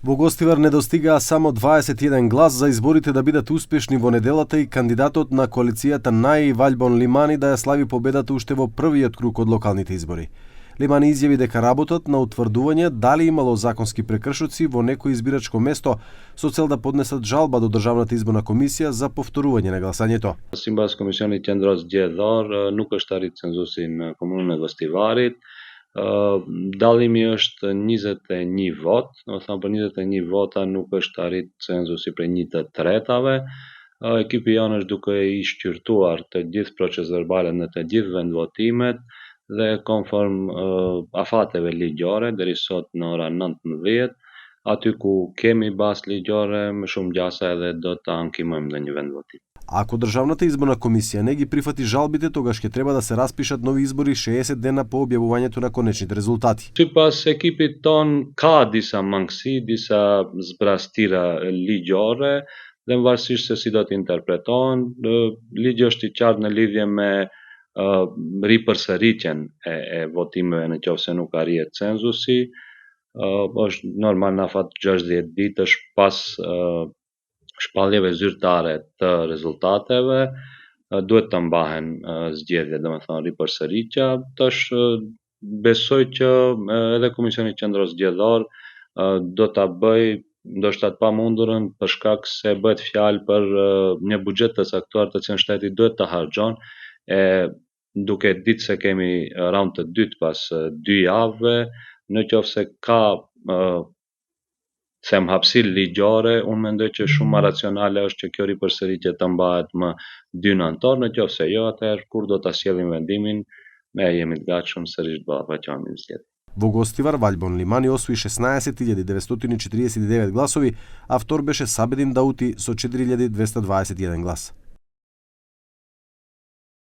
Во Гостивар недостигаа само 21 глас за изборите да бидат успешни во неделата и кандидатот на коалицијата НАИ Валјбон Лимани да ја слави победата уште во првиот круг од локалните избори. Лимани изјави дека работат на утврдување дали имало законски прекршоци во некој избирачко место со цел да поднесат жалба до Државната изборна комисија за повторување на гласањето. Simbas Komisionit Qendror Zgjedhor nuk është arrit cenzusi në komunën e Gostivarit. Dallimi është 21 vot, domethënë për 21 vota nuk është arrit cenzusi për 1/3. Ekipi janë është duke I shqyrtuar të gjithë procesverbalet në të gjithë vendvotimet dhe konform afateve ligjore deri sot në ora 19, aty ku kemi bazë ligjore më shumë gjasa edhe do të ankimojmë në një vendvotim. Ако Државната изборна комисија не ги прифати жалбите, тогаш ќе треба да се распишат нови избори 60 дена по објавувањето на конечните резултати. Sipas ekipit ton ka disa mangësi, disa zbrastira ligjore dhe varësisht se si do të interpretohen, ligji është I qartë në lidhje me ripërsëritjen e votimeve në qoftë se nuk arrihet cenzusi. Është normal në afat 60 ditësh pas shpalljeve zyrtare të rezultateve, duhet të mbahen zgjedhjet, domethënë ripërsëritja. Tash besoj që edhe Komisioni Qendror Zgjedhor do ta bëj ndoshta të pamundurën për shkak se bëhet fjalë për një buxhet të caktuar të cilin shteti duhet të harxhon, duke ditë se kemi raund të dytë pas 2 javëve, në qoftë se ka them hapësirë ligjore, unë mendoj që shumë më racionale është që kjo ripërsëritje të mbahet më 2 nëntor, në qoftë se jo, atëherë kur do ta sjellim vendimin, ne jemi të gatshëm sërish të ballafaqohemi në zgjedhje. Во Гостивар Валјбон Лимани освои 16.949 гласови, а втор беше Сабедин Даути со 4.221 глас.